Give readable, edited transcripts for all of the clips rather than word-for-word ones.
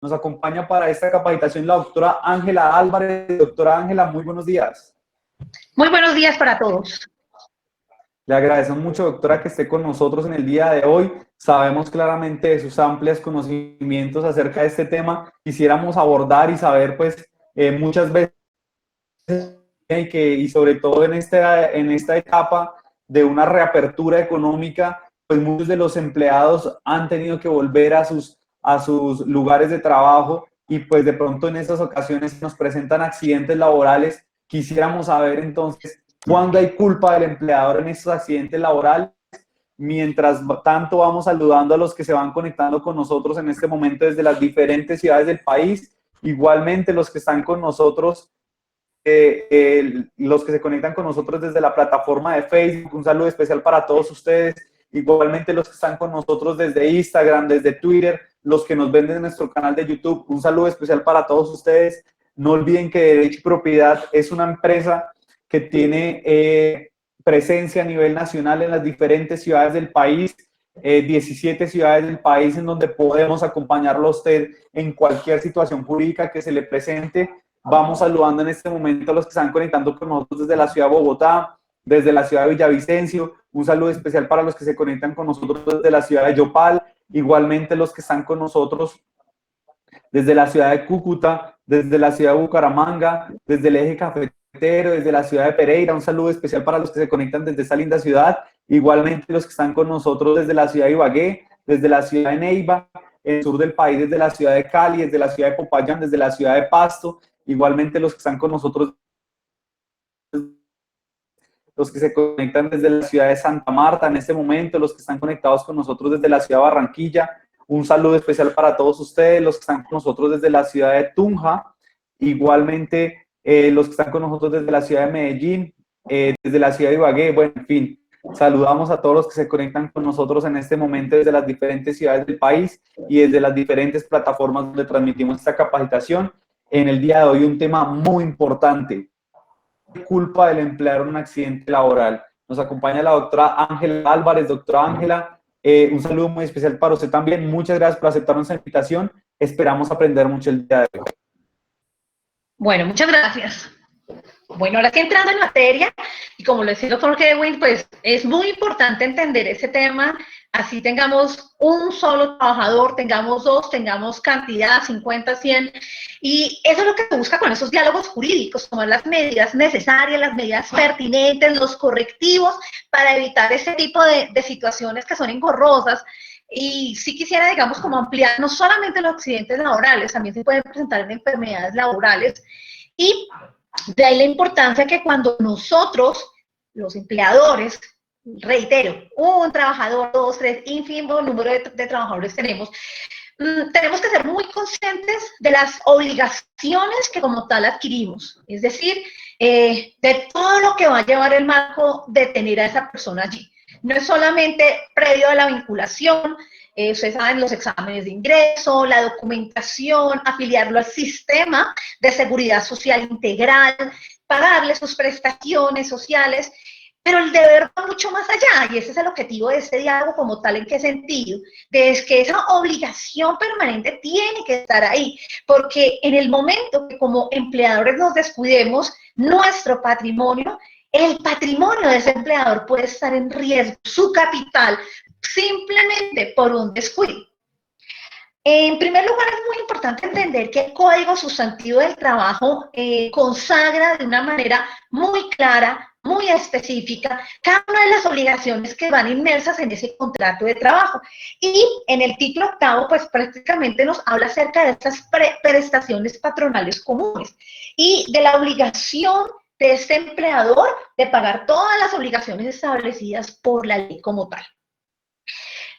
Nos acompaña para esta capacitación la doctora Ángela Álvarez. Doctora Ángela, muy buenos días. Muy buenos días para todos. Le agradecemos mucho, doctora, que esté con nosotros en el día de hoy. Sabemos claramente de sus amplios conocimientos acerca de este tema. Quisiéramos abordar y saber, pues, muchas veces y sobre todo en esta etapa de una reapertura económica, pues muchos de los empleados han tenido que volver a sus lugares de trabajo y pues de pronto en estas ocasiones nos presentan accidentes laborales. Quisiéramos saber entonces cuándo hay culpa del empleador en estos accidentes laborales. Mientras tanto, vamos saludando a los que se van conectando con nosotros en este momento desde las diferentes ciudades del país. Igualmente, los que están con nosotros, los que se conectan con nosotros desde la plataforma de Facebook, un saludo especial para todos ustedes. Igualmente, los que están con nosotros desde Instagram, desde Twitter, los que nos ven desde nuestro canal de YouTube, un saludo especial para todos ustedes. No olviden que Derecho y Propiedad es una empresa que tiene presencia a nivel nacional en las diferentes ciudades del país, 17 ciudades del país en donde podemos acompañarlo a usted en cualquier situación jurídica que se le presente. Vamos saludando en este momento a los que están conectando con nosotros desde la ciudad de Bogotá, desde la ciudad de Villavicencio. Un saludo especial para los que se conectan con nosotros desde la ciudad de Yopal. Igualmente los que están con nosotros desde la ciudad de Cúcuta, desde la ciudad de Bucaramanga, desde el eje cafetero, desde la ciudad de Pereira. Un saludo especial para los que se conectan desde esta linda ciudad. Igualmente los que están con nosotros desde la ciudad de Ibagué, desde la ciudad de Neiva, en el sur del país, desde la ciudad de Cali, desde la ciudad de Popayán, desde la ciudad de Pasto. Igualmente los que están con nosotros, los que se conectan desde la ciudad de Santa Marta en este momento, los que están conectados con nosotros desde la ciudad de Barranquilla. Un saludo especial para todos ustedes, los que están con nosotros desde la ciudad de Tunja. Igualmente los que están con nosotros desde la ciudad de Medellín, desde la ciudad de Ibagué. Bueno, en fin, saludamos a todos los que se conectan con nosotros en este momento desde las diferentes ciudades del país y desde las diferentes plataformas donde transmitimos esta capacitación. En el día de hoy un tema muy importante: culpa del empleador en un accidente laboral. Nos acompaña la doctora Ángela Álvarez. Doctora Ángela, un saludo muy especial para usted también. Muchas gracias por aceptar nuestra invitación. Esperamos aprender mucho el día de hoy. Bueno, muchas gracias. Bueno, ahora sí entrando en materia, y como lo decía el doctor Kevin, pues es muy importante entender ese tema, así tengamos un solo trabajador, tengamos dos, tengamos cantidad, 50, 100, y eso es lo que se busca con esos diálogos jurídicos, tomar las medidas necesarias, las medidas pertinentes, los correctivos, para evitar ese tipo de situaciones que son engorrosas. Y sí quisiera, digamos, como ampliar no solamente los accidentes laborales, también se pueden presentar en enfermedades laborales, y de ahí la importancia que cuando nosotros, los empleadores, reitero, un trabajador, dos, tres, ínfimo número de trabajadores tenemos que ser muy conscientes de las obligaciones que como tal adquirimos, es decir, de todo lo que va a llevar el marco de tener a esa persona allí. No es solamente previo a la vinculación, ustedes saben, los exámenes de ingreso, la documentación, afiliarlo al sistema de seguridad social integral, pagarle sus prestaciones sociales, pero el deber va mucho más allá, y ese es el objetivo de este diálogo como tal. ¿En qué sentido? Es que esa obligación permanente tiene que estar ahí, porque en el momento que como empleadores nos descuidemos nuestro patrimonio, el patrimonio de ese empleador puede estar en riesgo, su capital, simplemente por un descuido. En primer lugar, es muy importante entender que el Código Sustantivo del Trabajo consagra de una manera muy clara, muy específica, cada una de las obligaciones que van inmersas en ese contrato de trabajo. Y en el título octavo, pues prácticamente nos habla acerca de estas prestaciones patronales comunes y de la obligación de este empleador de pagar todas las obligaciones establecidas por la ley como tal.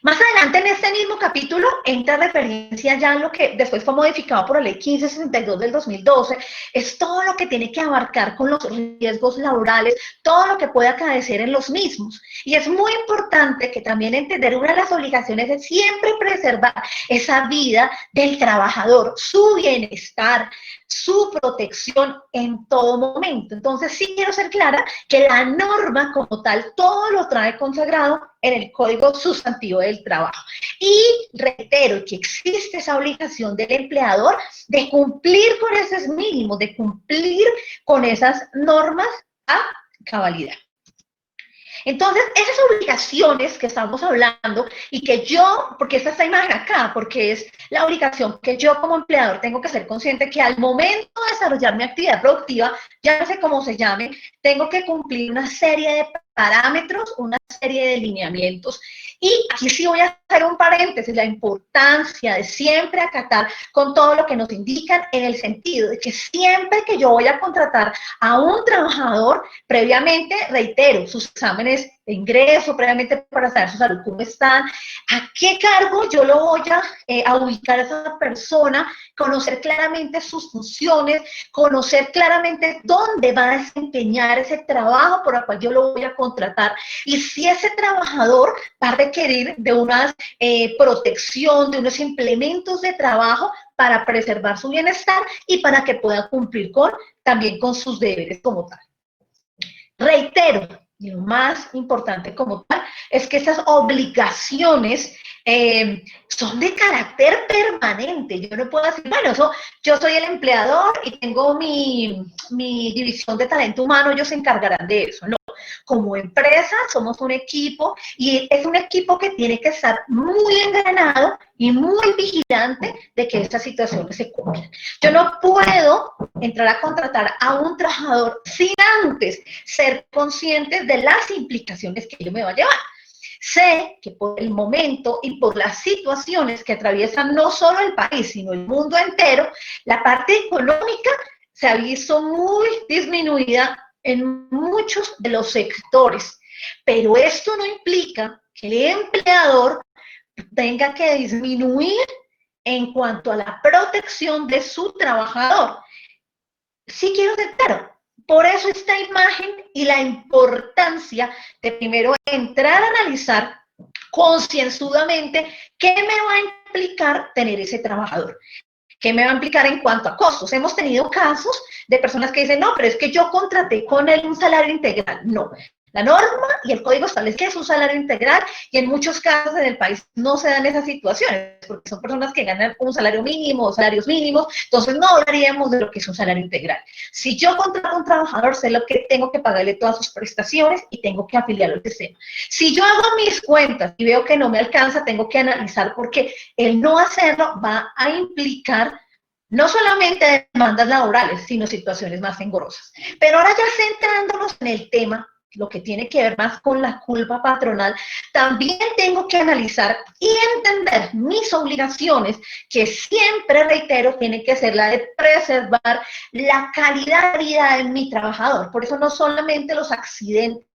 Más adelante en este mismo capítulo entra referencia ya a lo que después fue modificado por la ley 1562 del 2012, es todo lo que tiene que abarcar con los riesgos laborales, todo lo que puede acaecer en los mismos. Y es muy importante que también entender una de las obligaciones es siempre preservar esa vida del trabajador, su bienestar, su protección en todo momento. Entonces, sí quiero ser clara que la norma como tal, todo lo trae consagrado en el Código Sustantivo del Trabajo. Y reitero que existe esa obligación del empleador de cumplir con esos mínimos, de cumplir con esas normas a cabalidad. Entonces, esas obligaciones que estamos hablando y que yo, porque esta imagen acá, porque es la obligación que yo como empleador tengo que ser consciente que al momento de desarrollar mi actividad productiva, ya no sé cómo se llame, tengo que cumplir una serie de parámetros, una serie de lineamientos. Y aquí sí voy a hacer un paréntesis, la importancia de siempre acatar con todo lo que nos indican en el sentido de que siempre que yo voy a contratar a un trabajador, previamente, reitero, sus exámenes de ingreso, previamente para saber su salud, cómo están, a qué cargo yo lo voy a ubicar a esa persona, conocer claramente sus funciones, conocer claramente dónde va a desempeñar ese trabajo por el cual yo lo voy a contratar. Y si ese trabajador va a requerir de una protección, de unos implementos de trabajo para preservar su bienestar y para que pueda cumplir también con sus deberes como tal. Reitero, y lo más importante como tal, es que esas obligaciones son de carácter permanente. Yo no puedo decir, bueno, yo soy el empleador y tengo mi división de talento humano, ellos se encargarán de eso. No, como empresa somos un equipo y es un equipo que tiene que estar muy engranado y muy vigilante de que estas situaciones se cumplan. Yo no puedo entrar a contratar a un trabajador sin antes ser conscientes de las implicaciones que ello me va a llevar. Sé que por el momento y por las situaciones que atraviesan no solo el país, sino el mundo entero, la parte económica se ha visto muy disminuida en muchos de los sectores. Pero esto no implica que el empleador tenga que disminuir en cuanto a la protección de su trabajador. Sí quiero ser claro. Por eso esta imagen y la importancia de primero entrar a analizar concienzudamente qué me va a implicar tener ese trabajador. ¿Qué me va a implicar en cuanto a costos? Hemos tenido casos de personas que dicen, no, pero es que yo contraté con él un salario integral. No, la norma y el código establece que es un salario integral y en muchos casos en el país no se dan esas situaciones porque son personas que ganan un salario mínimo o salarios mínimos, entonces no hablaríamos de lo que es un salario integral. Si yo contrato a un trabajador, sé lo que tengo que pagarle todas sus prestaciones y tengo que afiliarlo al sistema. Si yo hago mis cuentas y veo que no me alcanza, tengo que analizar porque el no hacerlo va a implicar no solamente demandas laborales, sino situaciones más engorrosas. Pero ahora ya centrándonos en el tema, lo que tiene que ver más con la culpa patronal, también tengo que analizar y entender mis obligaciones, que siempre, reitero, tiene que ser la de preservar la calidad de vida de mi trabajador. Por eso no solamente los accidentes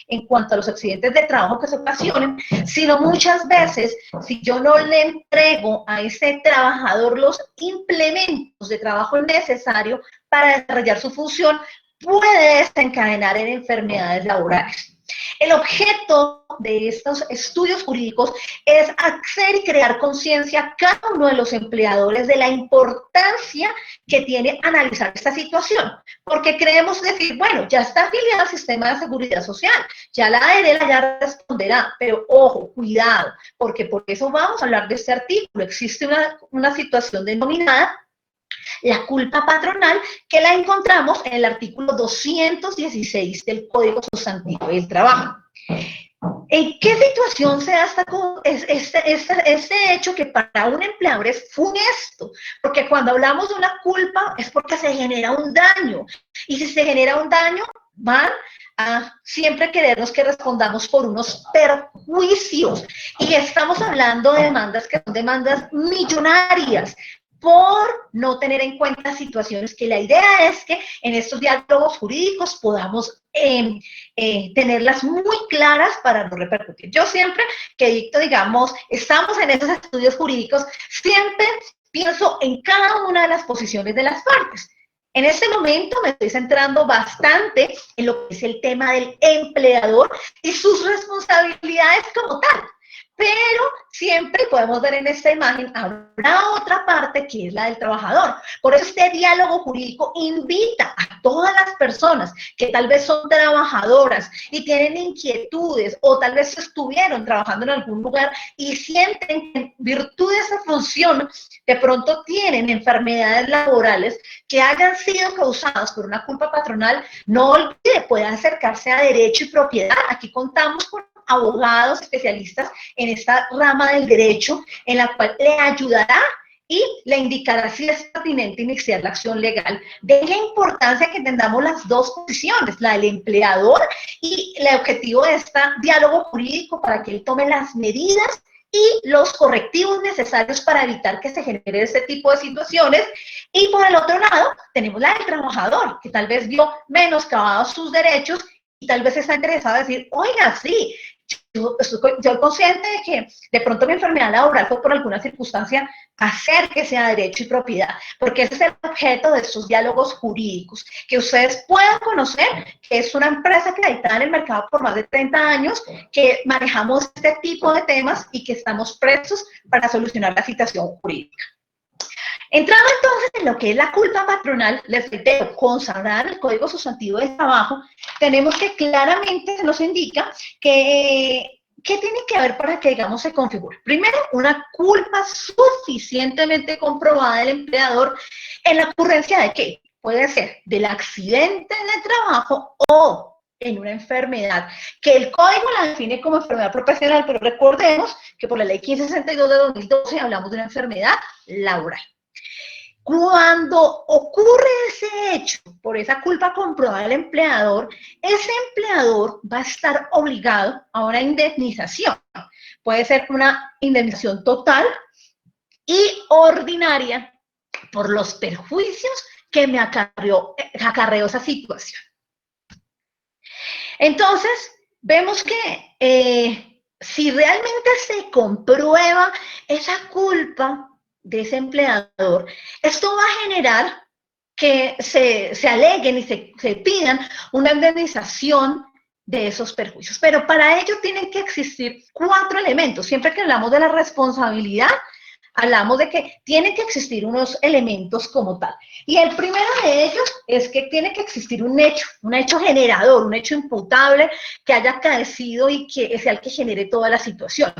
en cuanto a los accidentes de trabajo que se ocasionen, sino muchas veces, si yo no le entrego a ese trabajador los implementos de trabajo necesarios para desarrollar su función, puede desencadenar en enfermedades laborales. El objeto de estos estudios jurídicos es hacer y crear conciencia a cada uno de los empleadores de la importancia que tiene analizar esta situación, porque creemos decir, bueno, ya está afiliada al sistema de seguridad social, ya la ARL ya responderá, pero ojo, cuidado, porque por eso vamos a hablar de este artículo. Existe una situación denominada la culpa patronal, que la encontramos en el artículo 216 del Código Sustantivo del Trabajo. ¿En qué situación se da este hecho que para un empleador es funesto? Porque cuando hablamos de una culpa es porque se genera un daño. Y si se genera un daño, van a siempre querernos que respondamos por unos perjuicios. Y estamos hablando de demandas que son demandas millonarias, por no tener en cuenta situaciones que la idea es que en estos diálogos jurídicos podamos tenerlas muy claras para no repercutir. Yo siempre que dicto, digamos, estamos en esos estudios jurídicos, siempre pienso en cada una de las posiciones de las partes. En este momento me estoy centrando bastante en lo que es el tema del empleador y sus responsabilidades como tal. Pero siempre podemos ver en esta imagen, habrá otra parte que es la del trabajador. Por eso este diálogo jurídico invita a todas las personas que tal vez son trabajadoras y tienen inquietudes o tal vez estuvieron trabajando en algún lugar y sienten que en virtud de esa función de pronto tienen enfermedades laborales que hayan sido causadas por una culpa patronal. No olvide, puede acercarse a Derecho y Propiedad. Aquí contamos con abogados especialistas en esta rama del derecho, en la cual le ayudará y le indicará si es pertinente iniciar la acción legal. De la importancia que entendamos las dos posiciones, la del empleador y el objetivo de este diálogo jurídico para que él tome las medidas y los correctivos necesarios para evitar que se genere este tipo de situaciones. Y por el otro lado, tenemos la del trabajador, que tal vez vio menoscabados sus derechos y tal vez está interesado en decir, oiga, sí, yo soy consciente de que de pronto mi enfermedad laboral fue por alguna circunstancia, hacer que sea Derecho y Propiedad, porque ese es el objeto de estos diálogos jurídicos, que ustedes puedan conocer que es una empresa acreditada en el mercado por más de 30 años, que manejamos este tipo de temas y que estamos prestos para solucionar la situación jurídica. Entrando entonces en lo que es la culpa patronal, les reitero, consagrada en el Código Sustantivo de Trabajo, tenemos que claramente se nos indica que ¿qué tiene que haber para que, digamos, se configure? Primero, una culpa suficientemente comprobada del empleador en la ocurrencia de ¿qué? Puede ser del accidente de trabajo o en una enfermedad, que el código la define como enfermedad profesional, pero recordemos que por la ley 1562 de 2012 hablamos de una enfermedad laboral. Cuando ocurre ese hecho por esa culpa comprobada del empleador, ese empleador va a estar obligado a una indemnización. Puede ser una indemnización total y ordinaria por los perjuicios que me acarreó esa situación. Entonces, vemos que si realmente se comprueba esa culpa de ese empleador, esto va a generar que se aleguen y se pidan una indemnización de esos perjuicios. Pero para ello tienen que existir 4 elementos. Siempre que hablamos de la responsabilidad, hablamos de que tienen que existir unos elementos como tal. Y el primero de ellos es que tiene que existir un hecho generador, un hecho imputable que haya acaecido y que sea el que genere toda la situación.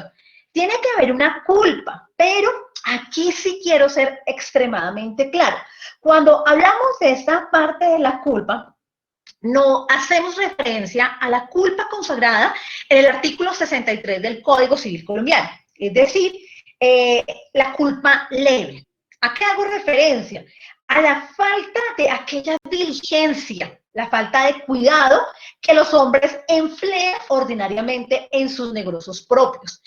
Tiene que haber una culpa, pero aquí sí quiero ser extremadamente claro. Cuando hablamos de esta parte de la culpa, no hacemos referencia a la culpa consagrada en el artículo 63 del Código Civil colombiano, es decir, la culpa leve. ¿A qué hago referencia? A la falta de aquella diligencia, la falta de cuidado que los hombres emplean ordinariamente en sus negocios propios.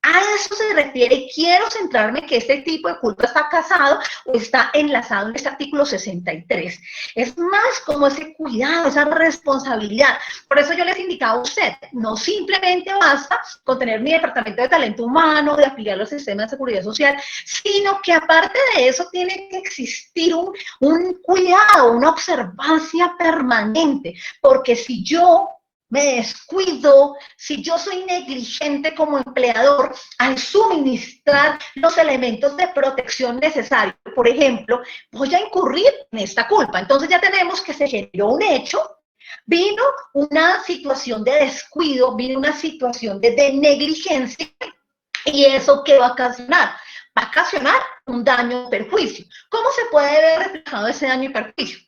A eso se refiere y quiero centrarme que este tipo de culpa está casado o está enlazado en este artículo 63. Es más como ese cuidado, esa responsabilidad. Por eso yo les indicaba a usted, no simplemente basta con tener mi departamento de talento humano, de afiliar los sistemas de seguridad social, sino que aparte de eso tiene que existir un cuidado, una observancia permanente, porque si yo me descuido, si yo soy negligente como empleador al suministrar los elementos de protección necesarios, por ejemplo, voy a incurrir en esta culpa. Entonces ya tenemos que se generó un hecho, vino una situación de descuido, vino una situación de negligencia, y eso ¿qué va a ocasionar? Va a ocasionar un daño o perjuicio. ¿Cómo se puede ver reflejado ese daño y perjuicio?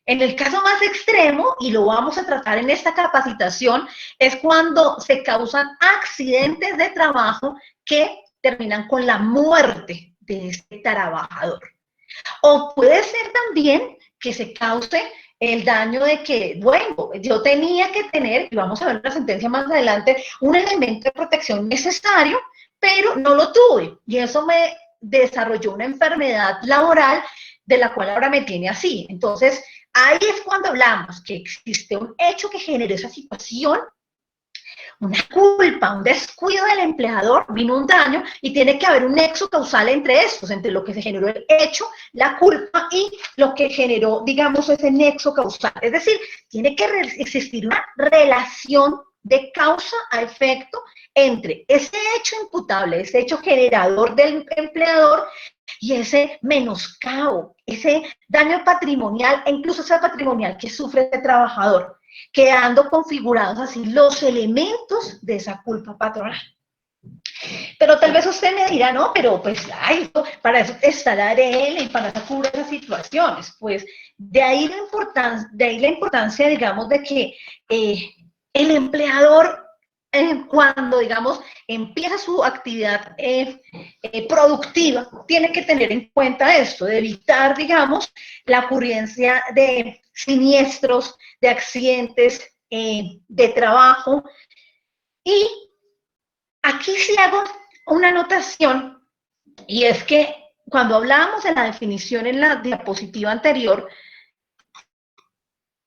En el caso más extremo, y lo vamos a tratar en esta capacitación, es cuando se causan accidentes de trabajo que terminan con la muerte de este trabajador. O puede ser también que se cause el daño de que, bueno, yo tenía que tener, y vamos a ver la sentencia más adelante, un elemento de protección necesario, pero no lo tuve, y eso me desarrolló una enfermedad laboral de la cual ahora me tiene así. Entonces, ahí es cuando hablamos que existe un hecho que generó esa situación, una culpa, un descuido del empleador, vino un daño y tiene que haber un nexo causal entre estos, entre lo que se generó el hecho, la culpa y lo que generó, digamos, ese nexo causal. Es decir, tiene que existir una relación de causa a efecto entre ese hecho imputable, ese hecho generador del empleador y ese menoscabo, ese daño patrimonial e incluso ese patrimonial que sufre el trabajador, quedando configurados así los elementos de esa culpa patronal. Pero tal vez usted me dirá, no, pero pues, ay, para eso está la ARL y para eso cubre esas situaciones. Pues de ahí la importancia, digamos, de que el empleador, cuando, digamos, empieza su actividad productiva, tiene que tener en cuenta esto, de evitar, digamos, la ocurrencia de siniestros, de accidentes de trabajo. Y aquí sí hago una anotación, y es que cuando hablábamos de la definición en la diapositiva anterior,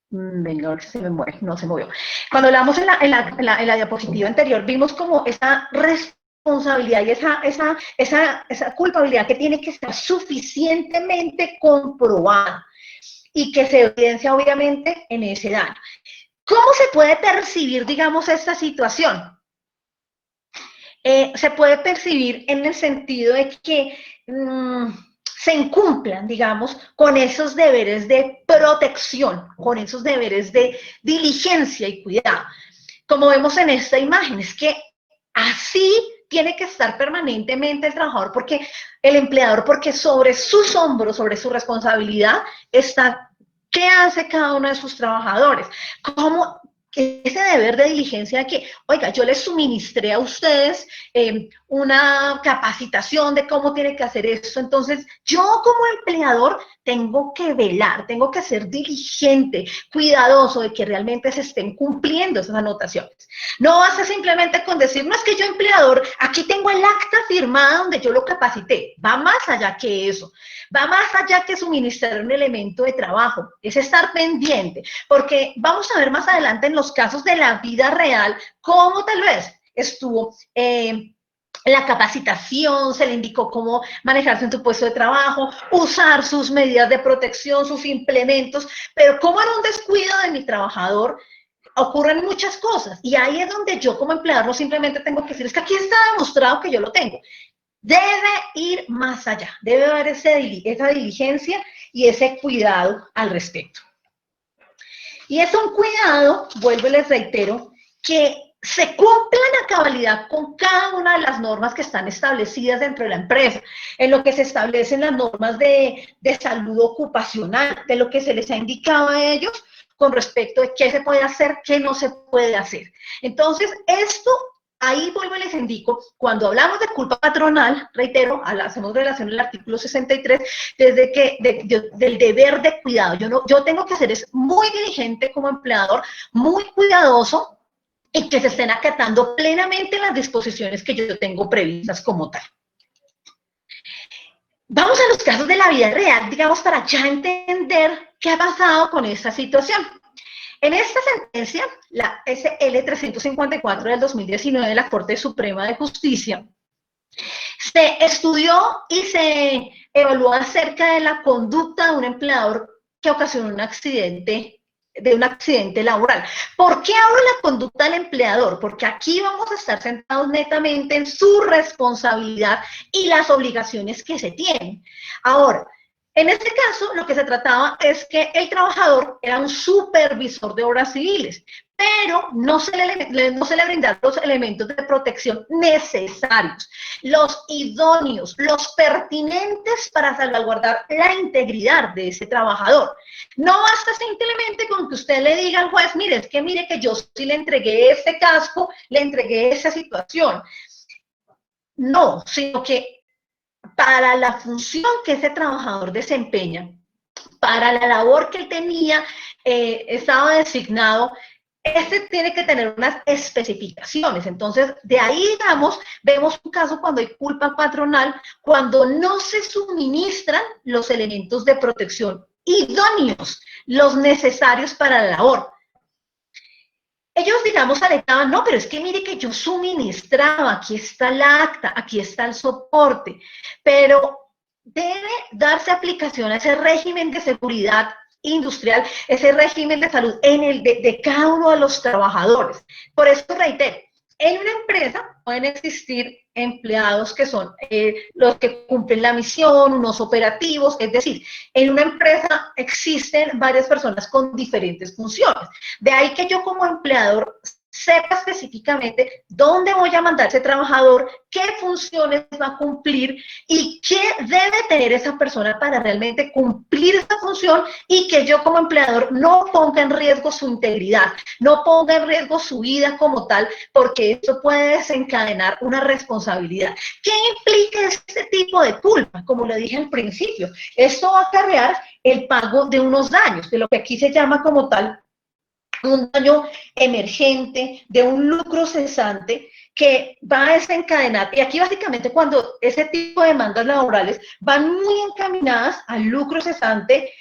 venga, se me mueve, no se movió. Cuando hablamos en la diapositiva anterior, vimos como esa responsabilidad y esa culpabilidad que tiene que estar suficientemente comprobada y que se evidencia obviamente en ese daño. ¿Cómo se puede percibir, digamos, esta situación? Se puede percibir en el sentido de que se incumplan, digamos, con esos deberes de protección, con esos deberes de diligencia y cuidado. Como vemos en esta imagen, es que así tiene que estar permanentemente el trabajador, porque el empleador, porque sobre sus hombros, sobre su responsabilidad, está qué hace cada uno de sus trabajadores, cómo ese deber de diligencia de que, oiga, yo les suministré a ustedes una capacitación de cómo tiene que hacer eso, entonces yo como empleador tengo que velar, tengo que ser diligente, cuidadoso de que realmente se estén cumpliendo esas anotaciones. No basta simplemente con decir, no, es que yo empleador, aquí tengo el acta firmada donde yo lo capacité, va más allá que eso. Va más allá que suministrar un elemento de trabajo, es estar pendiente, porque vamos a ver más adelante en los casos de la vida real cómo tal vez estuvo la capacitación, se le indicó cómo manejarse en tu puesto de trabajo, usar sus medidas de protección, sus implementos, pero como en un descuido de mi trabajador, ocurren muchas cosas, y ahí es donde yo como empleador no simplemente tengo que decir, es que aquí está demostrado que yo lo tengo. Debe ir más allá, debe haber esa diligencia y ese cuidado al respecto. Y es un cuidado, vuelvo y les reitero, que se cumplan a cabalidad con cada una de las normas que están establecidas dentro de la empresa, en lo que se establecen las normas de salud ocupacional, de lo que se les ha indicado a ellos con respecto de qué se puede hacer, qué no se puede hacer. Entonces, esto, ahí vuelvo y les indico, cuando hablamos de culpa patronal, reitero, hacemos relación al artículo 63, desde que del deber de cuidado. Yo tengo que ser muy diligente como empleador, muy cuidadoso, y que se estén acatando plenamente las disposiciones que yo tengo previstas como tal. Vamos a los casos de la vida real, digamos, para ya entender qué ha pasado con esta situación. En esta sentencia, la SL 354 del 2019 de la Corte Suprema de Justicia, se estudió y se evaluó acerca de la conducta de un empleador que ocasionó un accidente laboral. ¿Por qué hablo de la conducta del empleador? Porque aquí vamos a estar centrados netamente en su responsabilidad y las obligaciones que se tienen. Ahora, en este caso, lo que se trataba es que el trabajador era un supervisor de obras civiles, pero no se le brindaron los elementos de protección necesarios, los idóneos, los pertinentes para salvaguardar la integridad de ese trabajador. No basta simplemente con que usted le diga al juez, mire que yo sí le entregué este casco, le entregué esa situación. No, sino que para la función que ese trabajador desempeña, para la labor que él tenía, estaba designado, este tiene que tener unas especificaciones. Entonces, de ahí, digamos, vemos un caso cuando hay culpa patronal, cuando no se suministran los elementos de protección idóneos, los necesarios para la labor. Ellos, digamos, alegaban, no, pero es que mire que yo suministraba, aquí está el acta, aquí está el soporte, pero debe darse aplicación a ese régimen de seguridad industrial, ese régimen de salud de cada uno de los trabajadores. Por eso reitero, en una empresa pueden existir empleados que son los que cumplen la misión, unos operativos, es decir, en una empresa existen varias personas con diferentes funciones. De ahí que yo como empleador sepa específicamente dónde voy a mandar ese trabajador, qué funciones va a cumplir y qué debe tener esa persona para realmente cumplir esa función y que yo como empleador no ponga en riesgo su integridad, no ponga en riesgo su vida como tal, porque esto puede desencadenar una responsabilidad. ¿Qué implica este tipo de culpa? Como le dije al principio, esto va a acarrear el pago de unos daños, de lo que aquí se llama como tal un daño emergente, de un lucro cesante que va a desencadenar, y aquí básicamente cuando ese tipo de demandas laborales van muy encaminadas al lucro cesante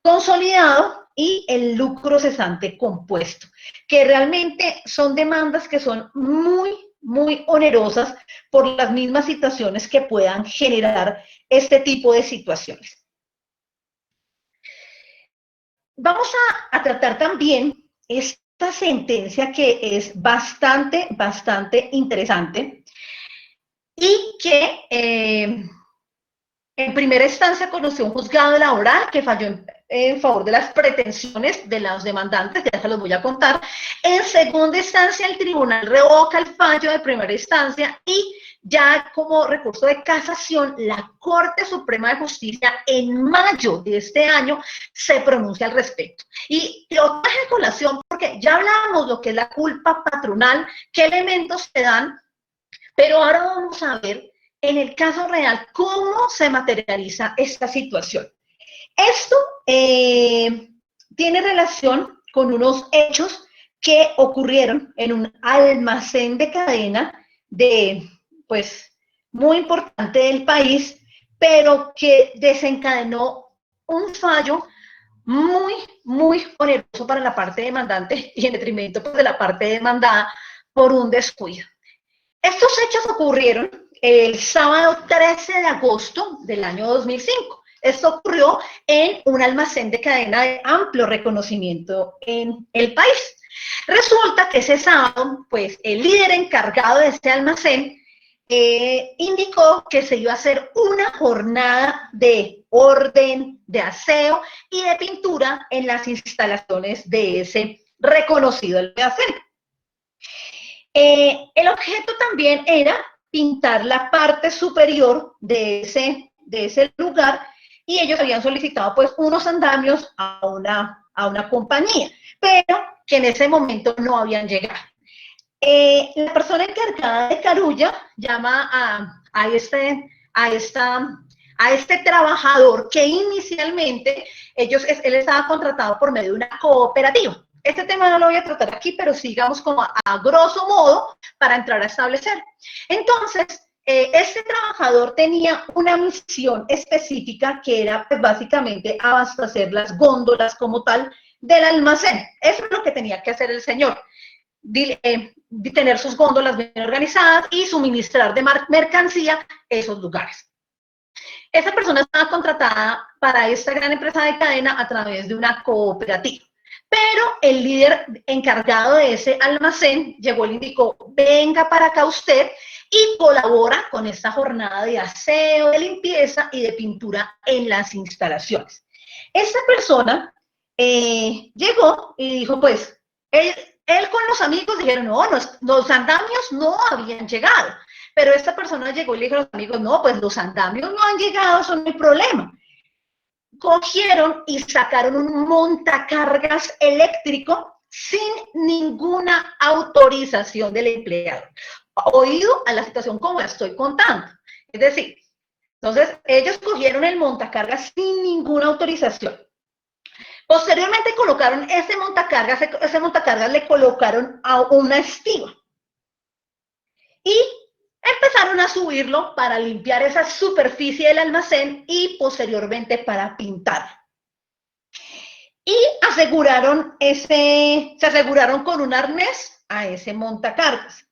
consolidado y el lucro cesante compuesto, que realmente son demandas que son muy onerosas por las mismas situaciones que puedan generar este tipo de situaciones. Vamos a tratar también esta sentencia que es bastante interesante y que en primera instancia conoció un juzgado laboral que falló en favor de las pretensiones de los demandantes, ya se los voy a contar. En segunda instancia, el tribunal revoca el fallo de primera instancia y ya como recurso de casación, la Corte Suprema de Justicia en mayo de este año se pronuncia al respecto. Y lo traje a colación porque ya hablábamos lo que es la culpa patronal, qué elementos se dan, pero ahora vamos a ver en el caso real cómo se materializa esta situación. Esto tiene relación con unos hechos que ocurrieron en un almacén de cadena pues, muy importante del país, pero que desencadenó un fallo muy oneroso para la parte demandante y en detrimento pues, de la parte demandada por un descuido. Estos hechos ocurrieron el sábado 13 de agosto del año 2005. Esto ocurrió en un almacén de cadena de amplio reconocimiento en el país. Resulta que ese sábado, pues el líder encargado de ese almacén indicó que se iba a hacer una jornada de orden, de aseo y de pintura en las instalaciones de ese reconocido almacén. El objeto también era pintar la parte superior de ese lugar y ellos habían solicitado pues unos andamios a una compañía, pero que en ese momento no habían llegado. La persona encargada de Carulla llama a este trabajador que inicialmente él estaba contratado por medio de una cooperativa. Este tema no lo voy a tratar aquí, pero sigamos como a grosso modo para entrar a establecer. Entonces, este trabajador tenía una misión específica que era pues, básicamente abastecer las góndolas como tal del almacén. Eso es lo que tenía que hacer el señor. Tener sus góndolas bien organizadas y suministrar de mercancía a esos lugares. Esa persona estaba contratada para esta gran empresa de cadena a través de una cooperativa. Pero el líder encargado de ese almacén llegó y le indicó, venga para acá usted y colabora con esta jornada de aseo, de limpieza y de pintura en las instalaciones. Esta persona llegó y dijo, pues, él con los amigos dijeron, no, los andamios no habían llegado. Pero esta persona llegó y le dijo a los amigos, no, pues los andamios no han llegado, eso no hay problema. Cogieron y sacaron un montacargas eléctrico sin ninguna autorización del empleado. Oído a la situación como la estoy contando. Es decir, entonces ellos cogieron el montacargas sin ninguna autorización. Posteriormente colocaron ese montacargas le colocaron a una estiba. Y empezaron a subirlo para limpiar esa superficie del almacén y posteriormente para pintar. Y se aseguraron con un arnés a ese montacargas.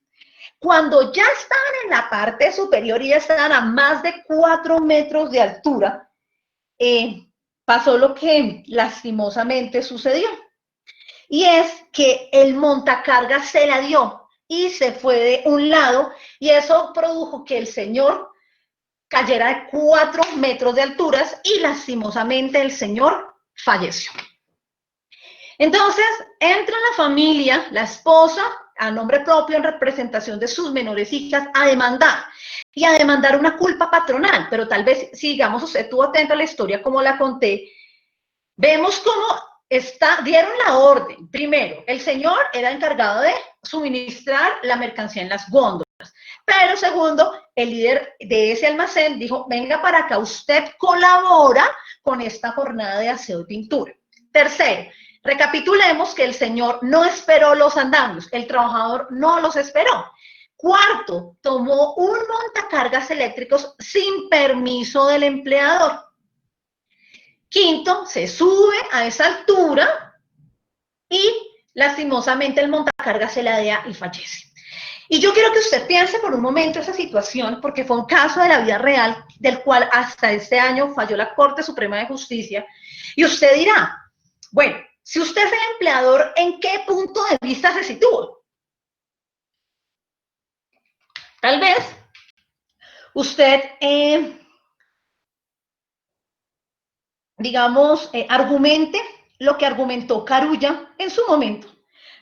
Cuando ya estaban en la parte superior y ya estaban a más de 4 metros de altura, pasó lo que lastimosamente sucedió. Y es que el montacargas se la dio y se fue de un lado, y eso produjo que el señor cayera de 4 metros de alturas y lastimosamente el señor falleció. Entonces, entra la familia, la esposa, a nombre propio en representación de sus menores hijas, a demandar. Y a demandar una culpa patronal. Pero tal vez, si digamos, usted estuvo atento a la historia como la conté, vemos cómo dieron la orden. Primero, el señor era encargado de suministrar la mercancía en las góndolas. Pero segundo, el líder de ese almacén dijo, venga para acá, usted colabora con esta jornada de aseo y pintura. Tercero, recapitulemos que el señor no esperó los andamios, el trabajador no los esperó. Cuarto, tomó un montacargas eléctricos sin permiso del empleador. Quinto, se sube a esa altura y lastimosamente el montacargas se ladea y fallece. Y yo quiero que usted piense por un momento esa situación, porque fue un caso de la vida real del cual hasta este año falló la Corte Suprema de Justicia. Y usted dirá, bueno, si usted es el empleador, ¿en qué punto de vista se sitúa? Tal vez usted, digamos, argumente lo que argumentó Carulla en su momento.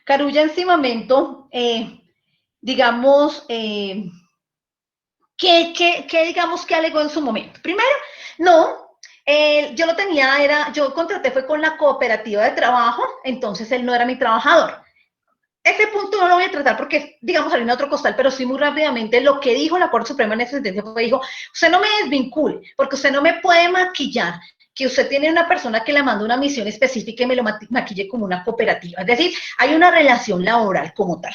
Carulla en su momento, digamos, digamos que alegó en su momento. Primero, no, yo lo tenía, yo contraté fue con la cooperativa de trabajo, entonces él no era mi trabajador. Este punto no lo voy a tratar porque, digamos, harina otro costal, pero sí muy rápidamente lo que dijo la Corte Suprema en esa sentencia fue, dijo, usted no me desvincule, porque usted no me puede maquillar que usted tiene una persona que le manda una misión específica y me lo maquille como una cooperativa. Es decir, hay una relación laboral como tal.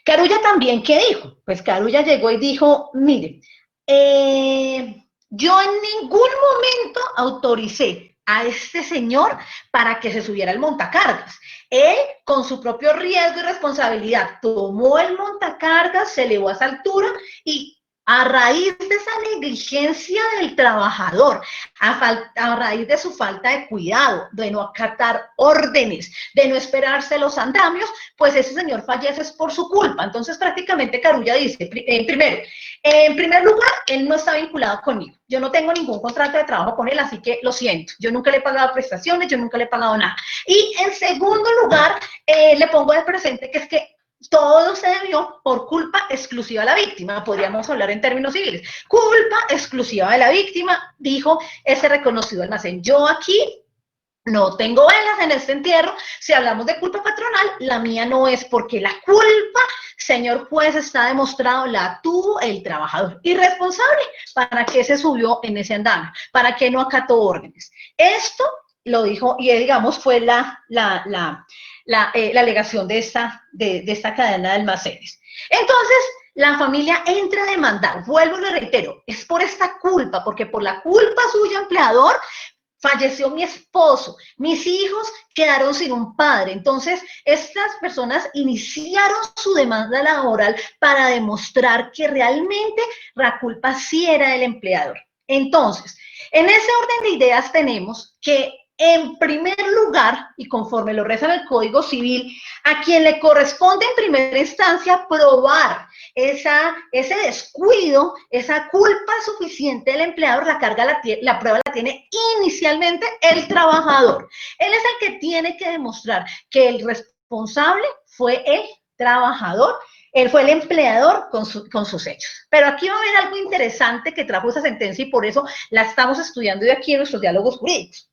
Carulla también, ¿qué dijo? Pues Carulla llegó y dijo, mire, yo en ningún momento autoricé a este señor para que se subiera al montacargas. Él, con su propio riesgo y responsabilidad, tomó el montacargas, se elevó a esa altura y a raíz de esa negligencia del trabajador, a raíz de su falta de cuidado, de no acatar órdenes, de no esperarse los andamios, pues ese señor fallece por su culpa. Entonces prácticamente Carulla dice, primero, en primer lugar, él no está vinculado conmigo. Yo no tengo ningún contrato de trabajo con él, así que lo siento. Yo nunca le he pagado prestaciones, yo nunca le he pagado nada. Y en segundo lugar, le pongo de presente que es que todo se debió por culpa exclusiva de la víctima. Podríamos hablar en términos civiles. Culpa exclusiva de la víctima, dijo ese reconocido almacén. Yo aquí no tengo velas en este entierro. Si hablamos de culpa patronal, la mía no es, porque la culpa, señor juez, está demostrado, la tuvo el trabajador irresponsable. ¿Para qué se subió en ese andamio? ¿Para qué no acató órdenes? Esto lo dijo, y digamos fue la alegación de esta cadena de almacenes. Entonces, la familia entra a demandar, vuelvo y le reitero, es por esta culpa, porque por la culpa suya, empleador, falleció mi esposo, mis hijos quedaron sin un padre. Entonces, estas personas iniciaron su demanda laboral para demostrar que realmente la culpa sí era del empleador. Entonces, en ese orden de ideas tenemos que, en primer lugar, y conforme lo reza en el Código Civil, a quien le corresponde en primera instancia probar ese descuido, esa culpa suficiente del empleador, la prueba la tiene inicialmente el trabajador. Él es el que tiene que demostrar que el responsable fue el trabajador. Él fue el empleador con sus hechos. Pero aquí va a haber algo interesante que trajo esa sentencia y por eso la estamos estudiando de aquí en nuestros diálogos jurídicos.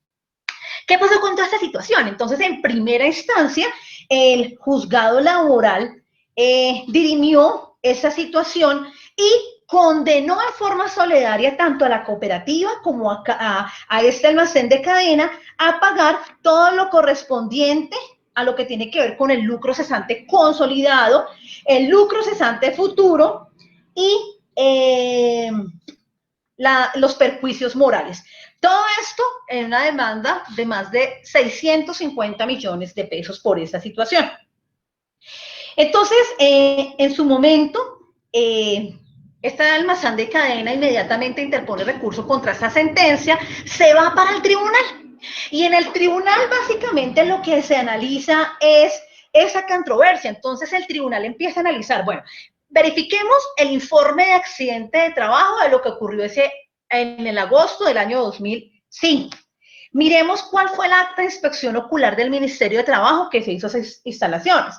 ¿Qué pasó con toda esta situación? Entonces, en primera instancia, el juzgado laboral dirimió esa situación y condenó en forma solidaria tanto a la cooperativa como a este almacén de cadena a pagar todo lo correspondiente a lo que tiene que ver con el lucro cesante consolidado, el lucro cesante futuro y los perjuicios morales. Todo esto en una demanda de más de 650 millones de pesos por esta situación. Entonces, en su momento, este almacén de cadena inmediatamente interpone recurso contra esta sentencia, se va para el tribunal. Y en el tribunal básicamente lo que se analiza es esa controversia. Entonces el tribunal empieza a analizar, bueno, verifiquemos el informe de accidente de trabajo de lo que ocurrió en el agosto del año 2005. Miremos cuál fue el acta de inspección ocular del Ministerio de Trabajo que se hizo esas instalaciones.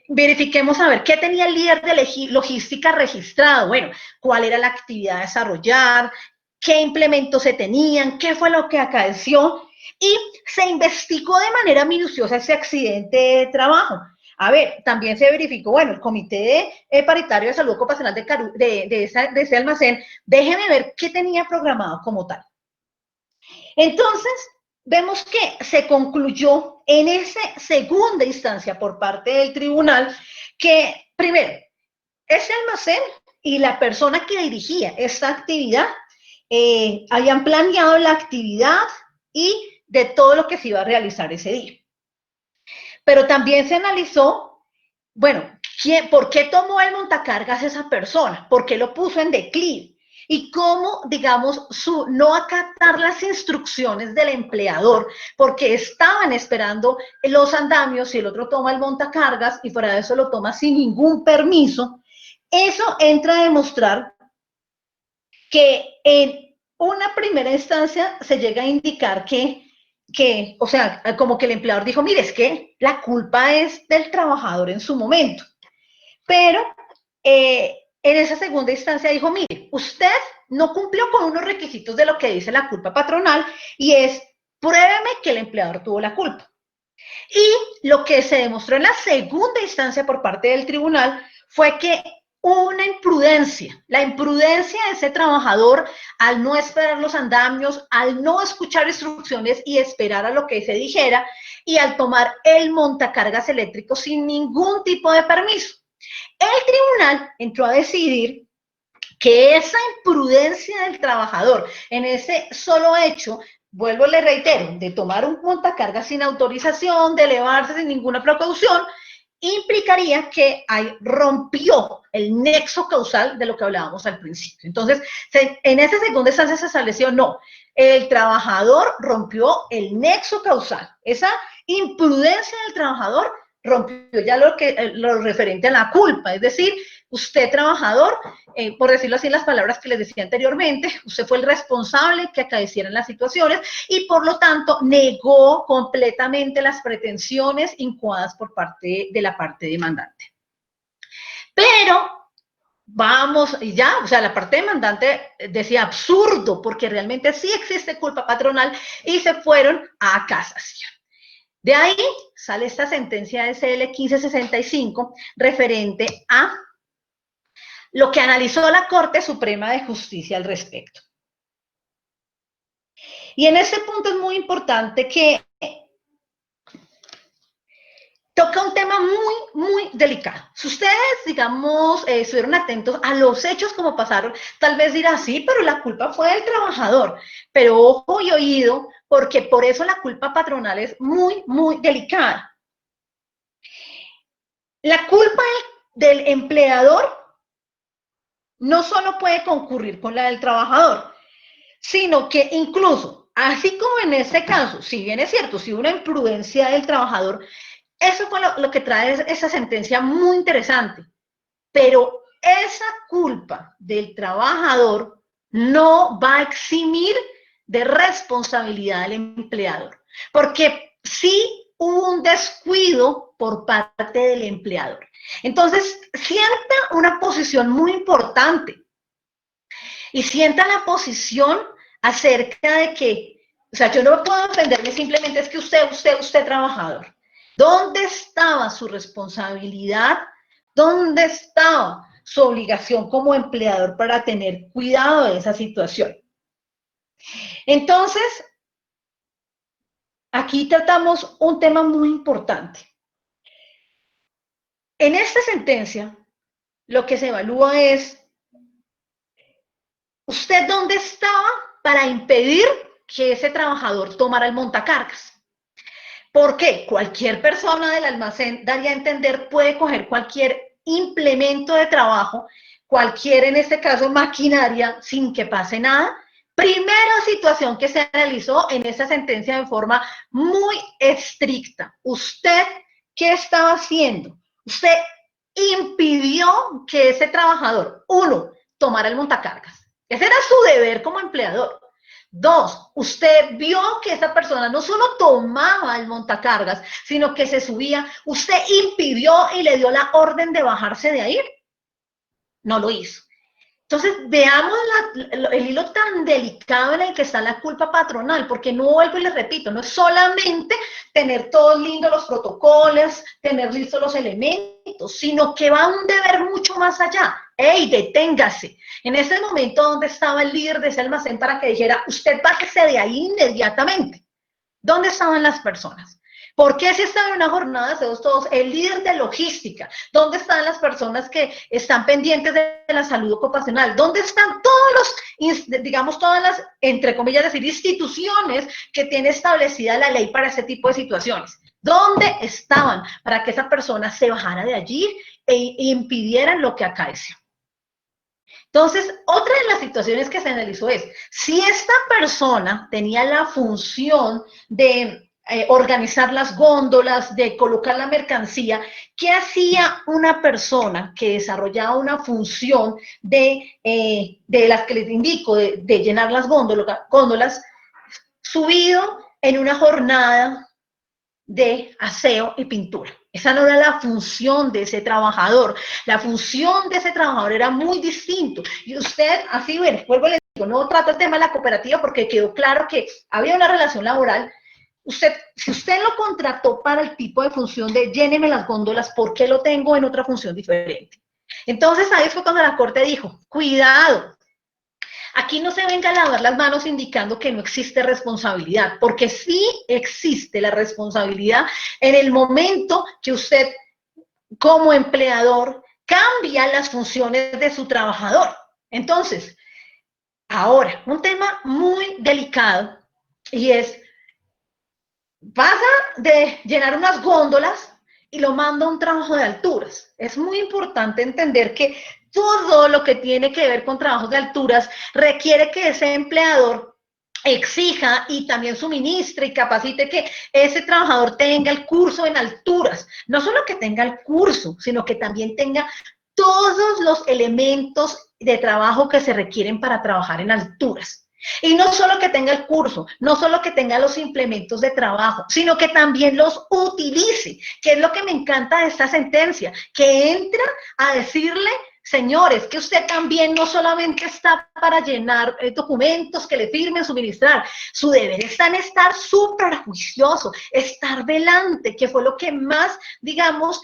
Verifiquemos a ver qué tenía el líder de logística registrado. Bueno, cuál era la actividad a desarrollar, qué implementos se tenían, qué fue lo que acaeció, y se investigó de manera minuciosa ese accidente de trabajo. A ver, también se verificó, bueno, el Comité Paritario de Salud Ocupacional de ese almacén, déjeme ver qué tenía programado como tal. Entonces, vemos que se concluyó en esa segunda instancia por parte del tribunal que, primero, ese almacén y la persona que dirigía esta actividad habían planeado la actividad y de todo lo que se iba a realizar ese día. Pero también se analizó, bueno, ¿por qué tomó el montacargas esa persona? ¿Por qué lo puso en declive? Y cómo, digamos, su no acatar las instrucciones del empleador, porque estaban esperando los andamios y el otro toma el montacargas y fuera de eso lo toma sin ningún permiso. Eso entra a demostrar que en una primera instancia se llega a indicar o sea, como que el empleador dijo, mire, es que la culpa es del trabajador en su momento. Pero en esa segunda instancia dijo, mire, usted no cumplió con unos requisitos de lo que dice la culpa patronal y es, pruébeme que el empleador tuvo la culpa. Y lo que se demostró en la segunda instancia por parte del tribunal fue que una imprudencia, la imprudencia de ese trabajador al no esperar los andamios, al no escuchar instrucciones y esperar a lo que se dijera y al tomar el montacargas eléctrico sin ningún tipo de permiso. El tribunal entró a decidir que esa imprudencia del trabajador en ese solo hecho, vuelvo, le reitero, de tomar un montacargas sin autorización, de elevarse sin ninguna precaución, implicaría que ahí rompió el nexo causal de lo que hablábamos al principio. Entonces, en esa segunda instancia se estableció, no, el trabajador rompió el nexo causal. Esa imprudencia del trabajador rompió ya lo referente a la culpa, es decir, usted trabajador, por decirlo así en las palabras que les decía anteriormente, usted fue el responsable que acaecieran las situaciones y por lo tanto negó completamente las pretensiones incoadas por parte de la parte demandante. Pero vamos, y ya, o sea, la parte demandante decía absurdo, porque realmente sí existe culpa patronal y se fueron a casación. De ahí sale esta sentencia de SL 1565 referente a lo que analizó la Corte Suprema de Justicia al respecto. Y en ese punto es muy importante que toca un tema muy delicado. Si ustedes, digamos, estuvieron atentos a los hechos como pasaron, tal vez dirán, sí, pero la culpa fue del trabajador. Pero ojo y oído, porque por eso la culpa patronal es muy delicada. La culpa del empleador no solo puede concurrir con la del trabajador, sino que incluso, así como en este caso, si bien es cierto, si hubo una imprudencia del trabajador, eso fue lo que trae esa sentencia muy interesante, pero esa culpa del trabajador no va a eximir de responsabilidad al empleador, porque sí hubo un descuido por parte del empleador. Entonces, sienta una posición muy importante y sienta la posición acerca de que, o sea, yo no puedo defenderme simplemente es que usted trabajador. ¿Dónde estaba su responsabilidad? ¿Dónde estaba su obligación como empleador para tener cuidado de esa situación? Entonces, aquí tratamos un tema muy importante. En esta sentencia, lo que se evalúa es, ¿usted dónde estaba para impedir que ese trabajador tomara el montacargas? Porque cualquier persona del almacén, daría a entender, puede coger cualquier implemento de trabajo, cualquier, en este caso, maquinaria sin que pase nada. Primera situación que se analizó en esa sentencia de forma muy estricta. ¿Usted qué estaba haciendo? Usted impidió que ese trabajador, uno, tomara el montacargas. Ese era su deber como empleador. Dos, usted vio que esa persona no solo tomaba el montacargas, sino que se subía. Usted impidió y le dio la orden de bajarse de ahí. No lo hizo. Entonces, veamos el hilo tan delicado en el que está la culpa patronal, porque no vuelvo y les repito, no es solamente tener todos lindos los protocolos, tener listos los elementos, sino que va un deber mucho más allá. ¡Ey, deténgase! En ese momento, ¿dónde estaba el líder de ese almacén para que dijera, usted bájese de ahí inmediatamente? ¿Dónde estaban las personas? ¿Por qué si estaba en una jornada de todos? El líder de logística. ¿Dónde están las personas que están pendientes de la salud ocupacional? ¿Dónde están todos los, digamos, todas las, entre comillas, decir, instituciones que tiene establecida la ley para ese tipo de situaciones? ¿Dónde estaban para que esa persona se bajara de allí e impidieran lo que acaeció? Entonces, otra de las situaciones que se analizó es, si esta persona tenía la función de organizar las góndolas, de colocar la mercancía, ¿qué hacía una persona que desarrollaba una función de las que les indico, de llenar las góndolas, subido en una jornada de aseo y pintura? Esa no era la función de ese trabajador. La función de ese trabajador era muy distinto. Y usted, así, bueno, vuelvo a le digo, no trato el tema de la cooperativa porque quedó claro que había una relación laboral. Si usted lo contrató para el tipo de función de lléneme las góndolas, ¿por qué lo tengo en otra función diferente? Entonces ahí fue cuando la Corte dijo, cuidado, aquí no se venga a lavar las manos indicando que no existe responsabilidad, porque sí existe la responsabilidad en el momento que usted, como empleador, cambia las funciones de su trabajador. Entonces, ahora, un tema muy delicado, y es, pasa de llenar unas góndolas y lo manda a un trabajo de alturas. Es muy importante entender que todo lo que tiene que ver con trabajos de alturas requiere que ese empleador exija y también suministre y capacite que ese trabajador tenga el curso en alturas. No solo que tenga el curso, sino que también tenga todos los elementos de trabajo que se requieren para trabajar en alturas. Y no solo que tenga el curso, no solo que tenga los implementos de trabajo, sino que también los utilice, que es lo que me encanta de esta sentencia, que entra a decirle, señores, que usted también no solamente está para llenar documentos que le firmen, suministrar, su deber está en estar súper juicioso, estar velante, que fue lo que más, digamos,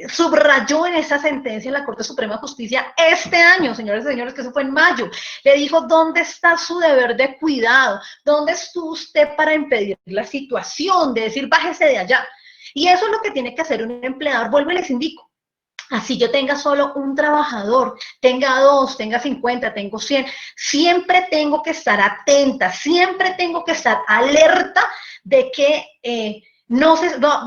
subrayó en esa sentencia en la Corte Suprema de Justicia este año, señores y señores, que eso fue en mayo. Le dijo, ¿dónde está su deber de cuidado? ¿Dónde estuvo usted para impedir la situación de decir, bájese de allá? Y eso es lo que tiene que hacer un empleador. Vuelvo y les indico. Así yo tenga solo un trabajador, tenga 2, tenga 50, tengo 100, siempre tengo que estar atenta, siempre tengo que estar alerta de que no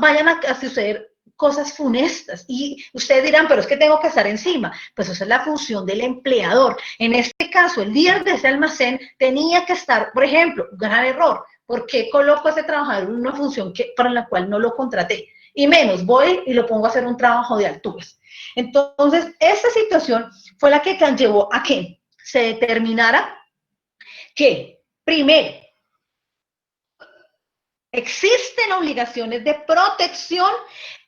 vayan a suceder cosas funestas. Y ustedes dirán, pero es que tengo que estar encima. Pues esa es la función del empleador. En este caso, el líder de ese almacén tenía que estar, por ejemplo, un gran error. ¿Por qué coloco a ese trabajador en una función para la cual no lo contraté? Y menos, voy y lo pongo a hacer un trabajo de alturas. Entonces, esta situación fue la que llevó a que se determinara que, primero, existen obligaciones de protección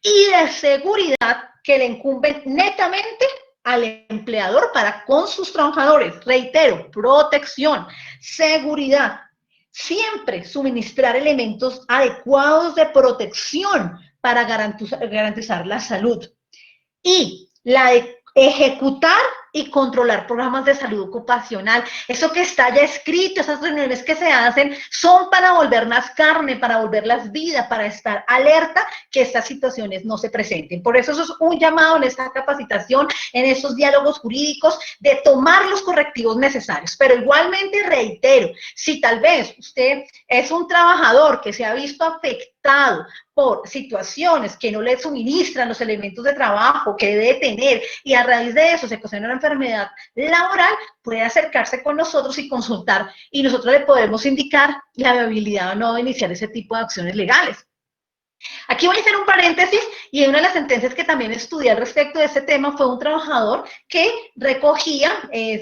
y de seguridad que le incumben netamente al empleador para con sus trabajadores. Reitero, protección, seguridad. Siempre suministrar elementos adecuados de protección para garantizar la salud. Y la de ejecutar y controlar programas de salud ocupacional. Eso que está ya escrito, esas reuniones que se hacen, son para volverlas carne, para volverlas vida, para estar alerta que estas situaciones no se presenten. Por eso es un llamado en esta capacitación, en estos diálogos jurídicos, de tomar los correctivos necesarios. Pero igualmente reitero, si tal vez usted es un trabajador que se ha visto afectado por situaciones que no le suministran los elementos de trabajo que debe tener y a raíz de eso se ocasiona una enfermedad laboral, puede acercarse con nosotros y consultar y nosotros le podemos indicar la viabilidad o no de iniciar ese tipo de acciones legales. Aquí voy a hacer un paréntesis y una de las sentencias que también estudié al respecto de este tema fue un trabajador que recogía,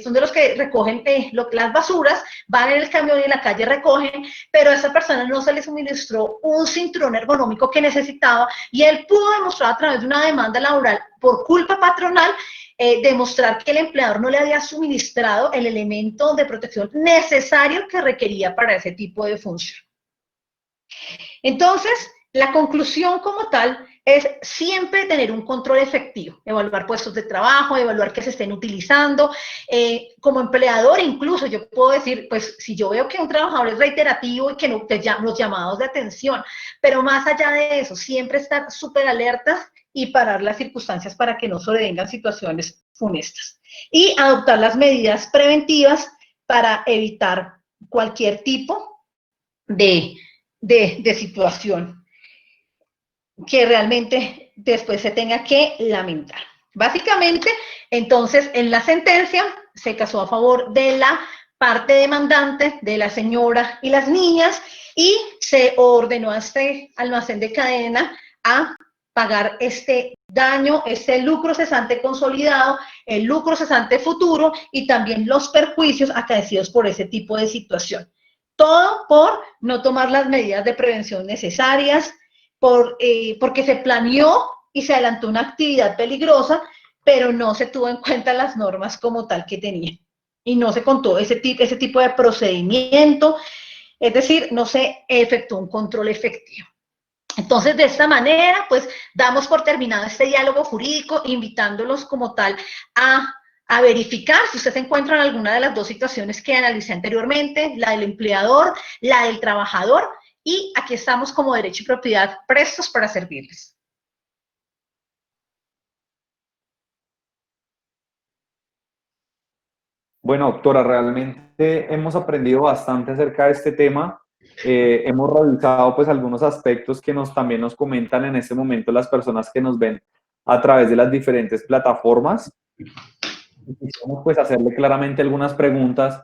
son de los que recogen las basuras, van en el camión y en la calle recogen, pero a esa persona no se le suministró un cinturón ergonómico que necesitaba y él pudo demostrar a través de una demanda laboral por culpa patronal demostrar que el empleador no le había suministrado el elemento de protección necesario que requería para ese tipo de función. Entonces, la conclusión como tal es siempre tener un control efectivo, evaluar puestos de trabajo, evaluar que se estén utilizando. Como empleador incluso yo puedo decir, pues si yo veo que un trabajador es reiterativo y que no te llama los llamados de atención, pero más allá de eso, siempre estar súper alertas y parar las circunstancias para que no sobrevengan situaciones funestas. Y adoptar las medidas preventivas para evitar cualquier tipo de situación que realmente después se tenga que lamentar. Básicamente, entonces, en la sentencia se casó a favor de la parte demandante, de la señora y las niñas, y se ordenó a este almacén de cadena a pagar este daño, este lucro cesante consolidado, el lucro cesante futuro y también los perjuicios acaecidos por ese tipo de situación. Todo por no tomar las medidas de prevención necesarias, porque se planeó y se adelantó una actividad peligrosa, pero no se tuvo en cuenta las normas como tal que tenía. Y no se contó ese tipo de procedimiento, es decir, no se efectuó un control efectivo. Entonces, de esta manera, pues, damos por terminado este diálogo jurídico, invitándolos como tal a verificar si usted se encuentra en alguna de las dos situaciones que analicé anteriormente, la del empleador, la del trabajador, y aquí estamos como Derecho y Propiedad prestos para servirles. Bueno, doctora, realmente hemos aprendido bastante acerca de este tema. Hemos revisado pues algunos aspectos que también nos comentan en este momento las personas que nos ven a través de las diferentes plataformas. Y quisiéramos pues hacerle claramente algunas preguntas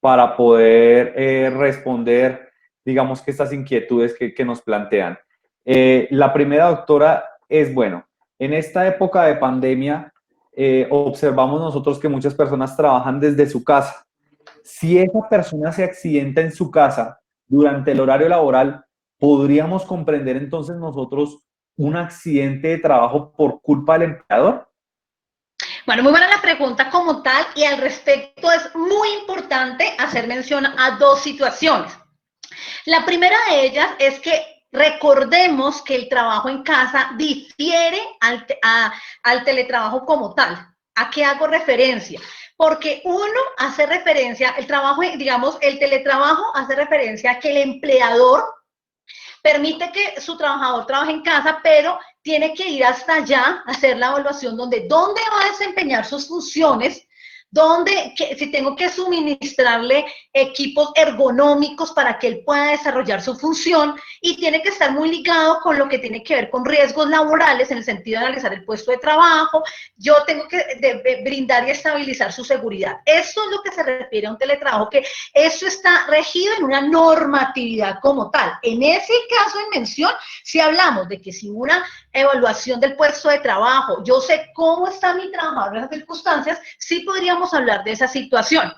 para poder responder, digamos, que estas inquietudes que nos plantean. La primera, doctora, es, bueno, en esta época de pandemia, observamos nosotros que muchas personas trabajan desde su casa. Si esa persona se accidenta en su casa durante el horario laboral, ¿podríamos comprender entonces nosotros un accidente de trabajo por culpa del empleador? Bueno, muy buena la pregunta como tal, y al respecto es muy importante hacer mención a dos situaciones. La primera de ellas es que recordemos que el trabajo en casa difiere al teletrabajo como tal. ¿A qué hago referencia? Porque uno hace referencia, el trabajo, digamos, el teletrabajo hace referencia a que el empleador permite que su trabajador trabaje en casa, pero tiene que ir hasta allá a hacer la evaluación dónde va a desempeñar sus funciones, si tengo que suministrarle equipos ergonómicos para que él pueda desarrollar su función, y tiene que estar muy ligado con lo que tiene que ver con riesgos laborales en el sentido de analizar el puesto de trabajo. Yo tengo que brindar y estabilizar su seguridad. Eso es lo que se refiere a un teletrabajo, que eso está regido en una normatividad como tal. En ese caso en mención, si hablamos de que si una evaluación del puesto de trabajo, yo sé cómo está mi trabajador en esas circunstancias, sí podríamos hablar de esa situación.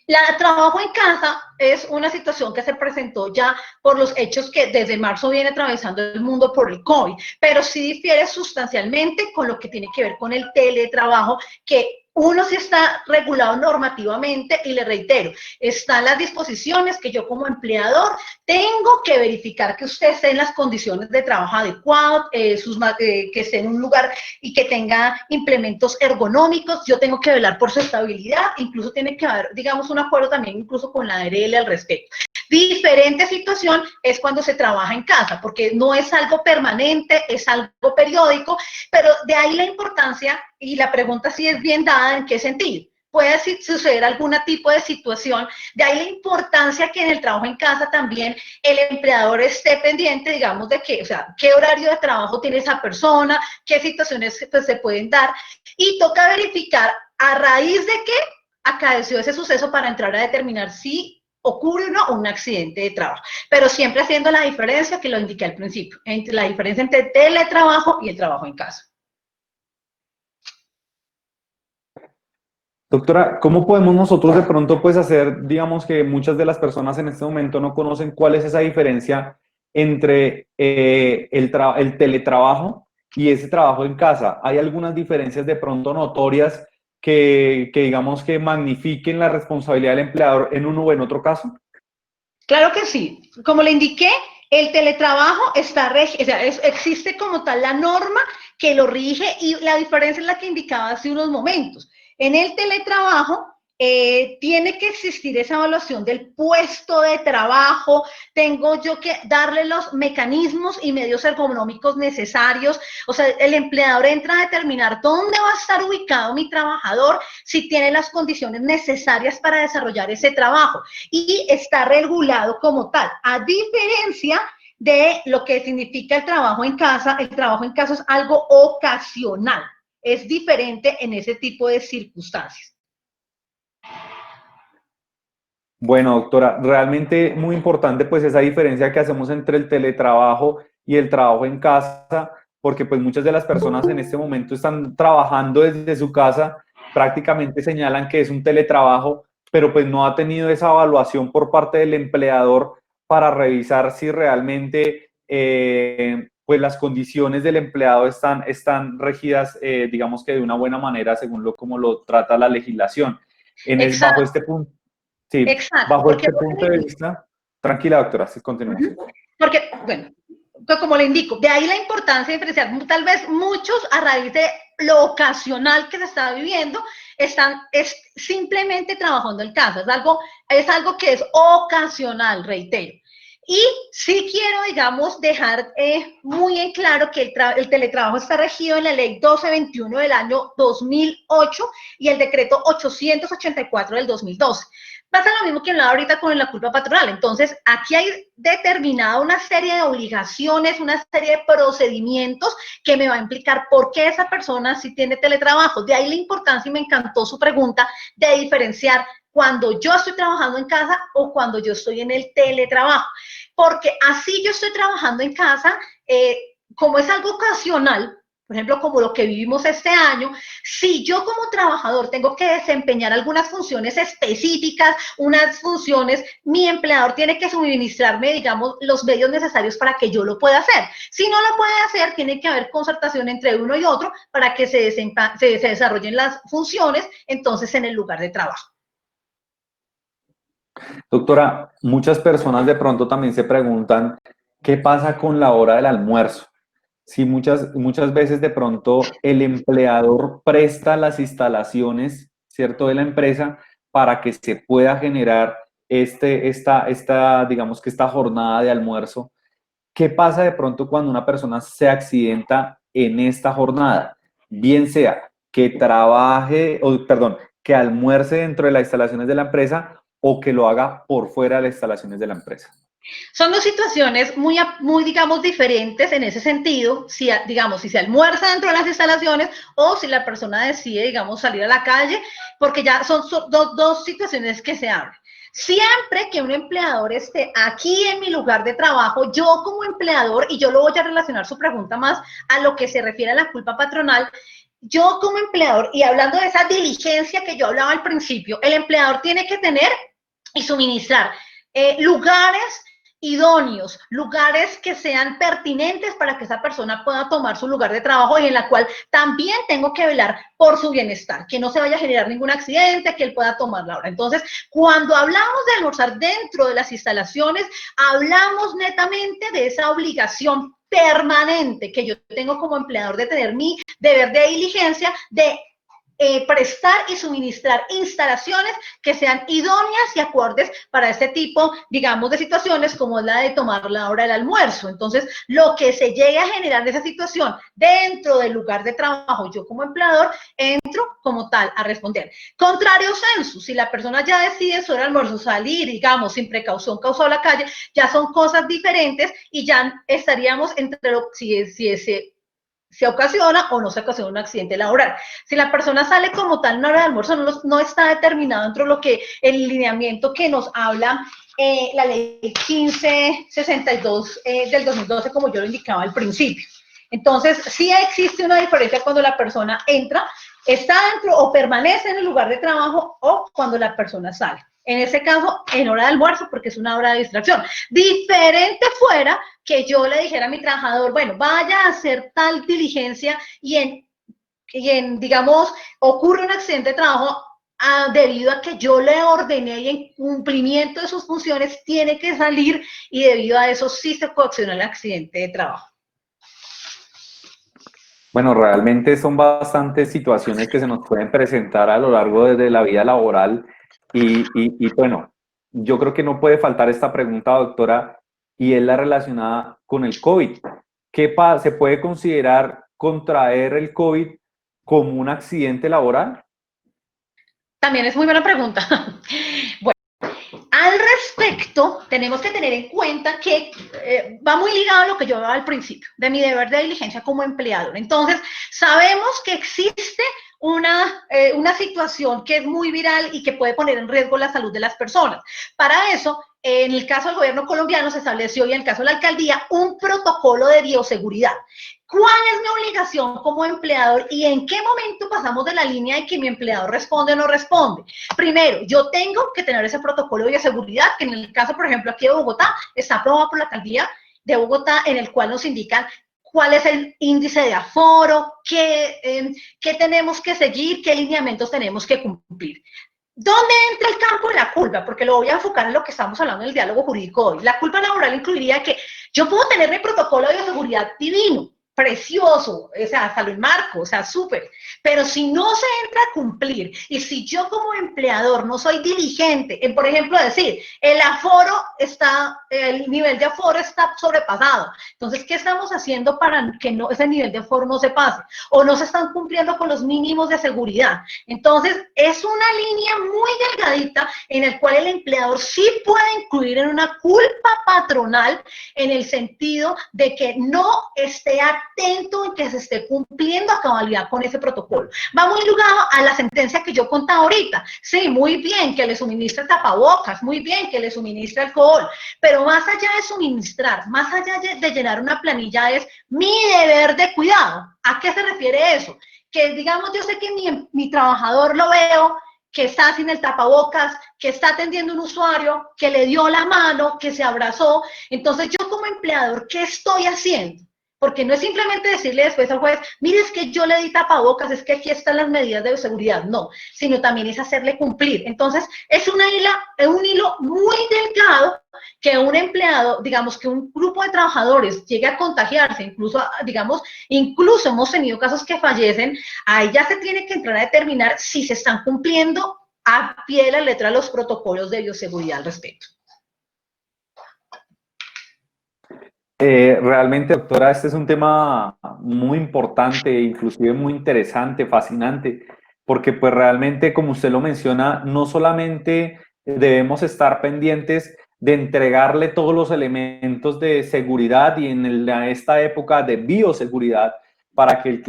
La trabajo en casa es una situación que se presentó ya por los hechos que desde marzo viene atravesando el mundo por el COVID, pero sí difiere sustancialmente con lo que tiene que ver con el teletrabajo, que Uno sí está regulado normativamente y le reitero, están las disposiciones que yo como empleador tengo que verificar que usted esté en las condiciones de trabajo adecuadas, que esté en un lugar y que tenga implementos ergonómicos, yo tengo que velar por su estabilidad, incluso tiene que haber, digamos, un acuerdo también incluso con la ARL al respecto. Diferente situación es cuando se trabaja en casa, porque no es algo permanente, es algo periódico, pero de ahí la importancia, y la pregunta sí es bien dada, ¿en qué sentido? Puede suceder algún tipo de situación, de ahí la importancia que en el trabajo en casa también el empleador esté pendiente, digamos, de que, o sea, qué horario de trabajo tiene esa persona, qué situaciones pues, se pueden dar, y toca verificar a raíz de qué acaeció ese suceso para entrar a determinar si ocurre o no un accidente de trabajo, pero siempre haciendo la diferencia que lo indiqué al principio, entre la diferencia entre teletrabajo y el trabajo en casa. Doctora, ¿cómo podemos nosotros de pronto pues hacer, digamos que muchas de las personas en este momento no conocen cuál es esa diferencia entre el teletrabajo y ese trabajo en casa? ¿Hay algunas diferencias de pronto notorias que digamos que magnifiquen la responsabilidad del empleador en uno o en otro caso? Claro que sí. Como le indiqué, el teletrabajo está o sea, existe como tal la norma que lo rige y la diferencia es la que indicaba hace unos momentos. En el teletrabajo tiene que existir esa evaluación del puesto de trabajo, tengo yo que darle los mecanismos y medios ergonómicos necesarios, o sea, el empleador entra a determinar dónde va a estar ubicado mi trabajador, si tiene las condiciones necesarias para desarrollar ese trabajo y está regulado como tal, a diferencia de lo que significa el trabajo en casa es algo ocasional, es diferente en ese tipo de circunstancias. Bueno, doctora, realmente muy importante pues esa diferencia que hacemos entre el teletrabajo y el trabajo en casa, porque pues muchas de las personas en este momento están trabajando desde su casa, prácticamente señalan que es un teletrabajo, pero pues no ha tenido esa evaluación por parte del empleador para revisar si realmente pues las condiciones del empleado están regidas, digamos que de una buena manera según como lo trata la legislación. Bajo Exacto, este punto. Sí, exacto, bajo porque este punto de vista, tranquila doctora, sí, continúa. porque, bueno, como le indico, de ahí la importancia de diferenciar, tal vez muchos a raíz de lo ocasional que se está viviendo, es simplemente trabajando en casa, es algo que es ocasional, reitero. Y sí quiero, digamos, dejar muy en claro que el teletrabajo está regido en la ley 1221 del año 2008 y el decreto 884 del 2012. Pasa lo mismo que hablaba ahorita con la culpa patronal. Entonces, aquí hay determinada una serie de obligaciones, una serie de procedimientos que me va a implicar por qué esa persona sí tiene teletrabajo. De ahí la importancia, y me encantó su pregunta, de diferenciar cuando yo estoy trabajando en casa o cuando yo estoy en el teletrabajo. Porque así yo estoy trabajando en casa, como es algo ocasional, por ejemplo, como lo que vivimos este año, si yo como trabajador tengo que desempeñar algunas funciones específicas, unas funciones, mi empleador tiene que suministrarme, digamos, los medios necesarios para que yo lo pueda hacer. Si no lo puede hacer, tiene que haber concertación entre uno y otro para que se desarrollen las funciones, entonces, en el lugar de trabajo. Doctora, muchas personas de pronto también se preguntan, ¿qué pasa con la hora del almuerzo? Si muchas veces de pronto el empleador presta las instalaciones, ¿cierto?, de la empresa para que se pueda generar digamos que esta jornada de almuerzo. ¿Qué pasa de pronto cuando una persona se accidenta en esta jornada? Bien sea que trabaje, o perdón, que almuerce dentro de las instalaciones de la empresa o que lo haga por fuera de las instalaciones de la empresa. Son dos situaciones muy, digamos, diferentes en ese sentido, si, digamos, si se almuerza dentro de las instalaciones o si la persona decide, digamos, salir a la calle, porque ya son dos situaciones que se abren. Siempre que un empleador esté aquí en mi lugar de trabajo, yo como empleador, y yo lo voy a relacionar su pregunta más a lo que se refiere a la culpa patronal, yo como empleador, y hablando de esa diligencia que yo hablaba al principio, el empleador tiene que tener y suministrar lugares idóneos, lugares que sean pertinentes para que esa persona pueda tomar su lugar de trabajo y en la cual también tengo que velar por su bienestar, que no se vaya a generar ningún accidente, que él pueda tomar la hora. Entonces, cuando hablamos de almorzar dentro de las instalaciones, hablamos netamente de esa obligación permanente que yo tengo como empleador de tener mi deber de diligencia, de prestar y suministrar instalaciones que sean idóneas y acordes para este tipo, digamos, de situaciones como la de tomar la hora del almuerzo. Entonces, lo que se llegue a generar de esa situación dentro del lugar de trabajo, yo como empleador entro como tal a responder. Contrario censo, si la persona ya decide sobre el almuerzo salir, digamos, sin precaución, causó a la calle, ya son cosas diferentes y ya estaríamos entre lo si se ocasiona o no se ocasiona un accidente laboral. Si la persona sale como tal en una hora de almuerzo, no está determinado dentro de lo que el lineamiento que nos habla la ley 1562 del 2012, como yo lo indicaba al principio. Entonces, sí existe una diferencia cuando la persona entra, está dentro o permanece en el lugar de trabajo o cuando la persona sale. En ese caso, en hora de almuerzo, porque es una hora de distracción. Diferente fuera que yo le dijera a mi trabajador, bueno, vaya a hacer tal diligencia y digamos, ocurre un accidente de trabajo debido a que yo le ordené y en cumplimiento de sus funciones tiene que salir y debido a eso sí se coacciona el accidente de trabajo. Bueno, realmente son bastantes situaciones que se nos pueden presentar a lo largo de la vida laboral y bueno, yo creo que no puede faltar esta pregunta, doctora, y es la relacionada con el COVID. ¿Se puede considerar contraer el COVID como un accidente laboral? También es muy buena pregunta. Bueno, al respecto, tenemos que tener en cuenta que va muy ligado a lo que yo hablaba al principio, de mi deber de diligencia como empleador. Entonces, sabemos que existe una situación que es muy viral y que puede poner en riesgo la salud de las personas. Para eso, en el caso del gobierno colombiano se estableció y en el caso de la alcaldía un protocolo de bioseguridad. ¿Cuál es mi obligación como empleador y en qué momento pasamos de la línea de que mi empleador responde o no responde? Primero, yo tengo que tener ese protocolo de bioseguridad, que en el caso, por ejemplo, aquí de Bogotá, está aprobado por la alcaldía de Bogotá, en el cual nos indican cuál es el índice de aforo, qué tenemos que seguir, qué lineamientos tenemos que cumplir. ¿Dónde entra el campo de la culpa? Porque lo voy a enfocar en lo que estamos hablando en el diálogo jurídico hoy. La culpa laboral incluiría que yo puedo tener mi protocolo de bioseguridad divino, precioso, o sea, hasta lo enmarco, o sea, súper. Pero si no se entra a cumplir y si yo como empleador no soy diligente en, por ejemplo, decir, el nivel de aforo está sobrepasado. Entonces, ¿qué estamos haciendo para que ese nivel de aforo no se pase? O no se están cumpliendo con los mínimos de seguridad. Entonces, es una línea muy delgadita en el cual el empleador sí puede incluir en una culpa patronal en el sentido de que no esté atento en que se esté cumpliendo a cabalidad con ese protocolo. Va muy ligado a la sentencia que yo contaba ahorita. Sí, muy bien que le suministre tapabocas, muy bien que le suministre alcohol, pero más allá de suministrar, más allá de llenar una planilla es mi deber de cuidado. ¿A qué se refiere eso? Que digamos, yo sé que mi trabajador lo veo que está sin el tapabocas, que está atendiendo un usuario, que le dio la mano, que se abrazó. Entonces yo como empleador, ¿qué estoy haciendo? Porque no es simplemente decirle después al juez, mire, es que yo le di tapabocas, es que aquí están las medidas de seguridad. No, sino también es hacerle cumplir. Entonces, es un hilo muy delgado que un empleado, digamos que un grupo de trabajadores llegue a contagiarse, incluso hemos tenido casos que fallecen, ahí ya se tiene que entrar a determinar si se están cumpliendo a pie de la letra los protocolos de bioseguridad al respecto. Realmente, doctora, este es un tema muy importante, inclusive muy interesante, fascinante, porque pues realmente, como usted lo menciona, no solamente debemos estar pendientes de entregarle todos los elementos de seguridad y en esta época de bioseguridad para que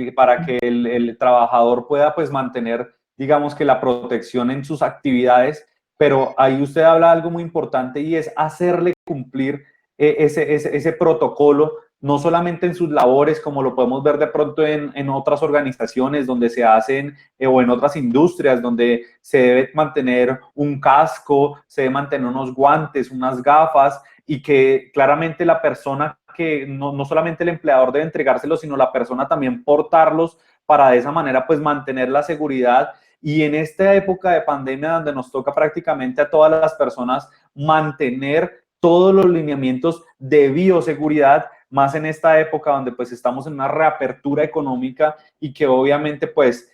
el trabajador pueda pues mantener, digamos que la protección en sus actividades, pero ahí usted habla de algo muy importante y es hacerle cumplir ese protocolo, no solamente en sus labores, como lo podemos ver de pronto en otras organizaciones donde se hacen, o en otras industrias donde se debe mantener un casco, se debe mantener unos guantes, unas gafas, y que claramente la persona que no solamente el empleador debe entregárselos, sino la persona también portarlos para de esa manera pues mantener la seguridad. Y en esta época de pandemia donde nos toca prácticamente a todas las personas mantener todos los lineamientos de bioseguridad, más en esta época donde pues estamos en una reapertura económica y que obviamente pues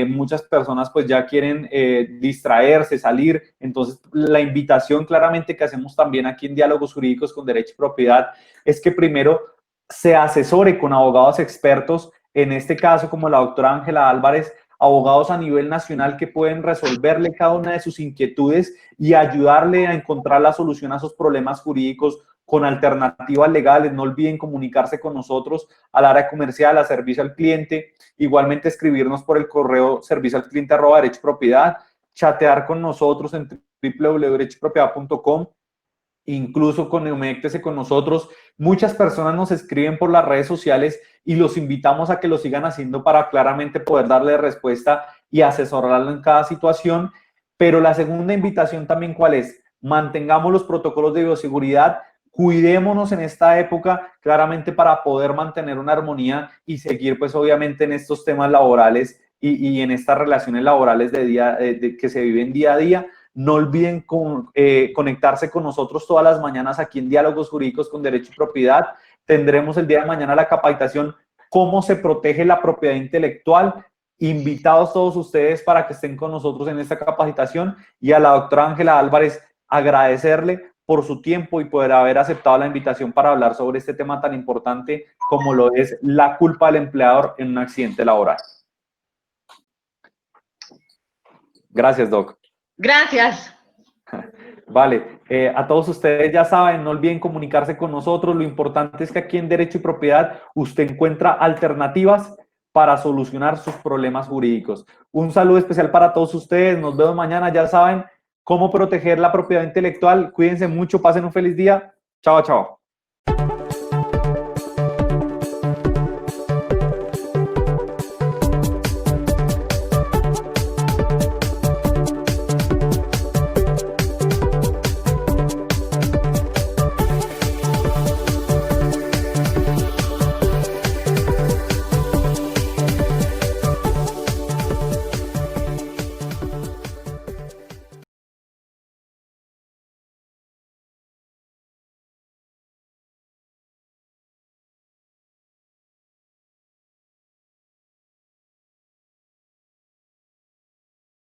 muchas personas pues ya quieren distraerse, salir. Entonces la invitación claramente que hacemos también aquí en Diálogos Jurídicos con Derecho y Propiedad es que primero se asesore con abogados expertos, en este caso como la doctora Ángela Álvarez, abogados a nivel nacional que pueden resolverle cada una de sus inquietudes y ayudarle a encontrar la solución a esos problemas jurídicos con alternativas legales. No olviden comunicarse con nosotros al área comercial, a servicio al cliente, igualmente escribirnos por el correo servicioalcliente@derechopropiedad, chatear con nosotros en www.derechopropiedad.com, incluso conéctese con nosotros. Muchas personas nos escriben por las redes sociales y los invitamos a que lo sigan haciendo para claramente poder darle respuesta y asesorarlo en cada situación. Pero la segunda invitación también, ¿cuál es? Mantengamos los protocolos de bioseguridad, cuidémonos en esta época claramente para poder mantener una armonía y seguir pues obviamente en estos temas laborales y en estas relaciones laborales que se viven día a día. No olviden conectarse con nosotros todas las mañanas aquí en Diálogos Jurídicos con Derecho y Propiedad. Tendremos el día de mañana la capacitación ¿Cómo se protege la propiedad intelectual? Invitados todos ustedes para que estén con nosotros en esta capacitación, y a la doctora Ángela Álvarez agradecerle por su tiempo y poder haber aceptado la invitación para hablar sobre este tema tan importante como lo es la culpa del empleador en un accidente laboral. Gracias, Doc. Gracias. Vale, a todos ustedes ya saben, no olviden comunicarse con nosotros. Lo importante es que aquí en Derecho y Propiedad usted encuentra alternativas para solucionar sus problemas jurídicos. Un saludo especial para todos ustedes. Nos vemos mañana. Ya saben cómo proteger la propiedad intelectual. Cuídense mucho, pasen un feliz día. Chao, chao.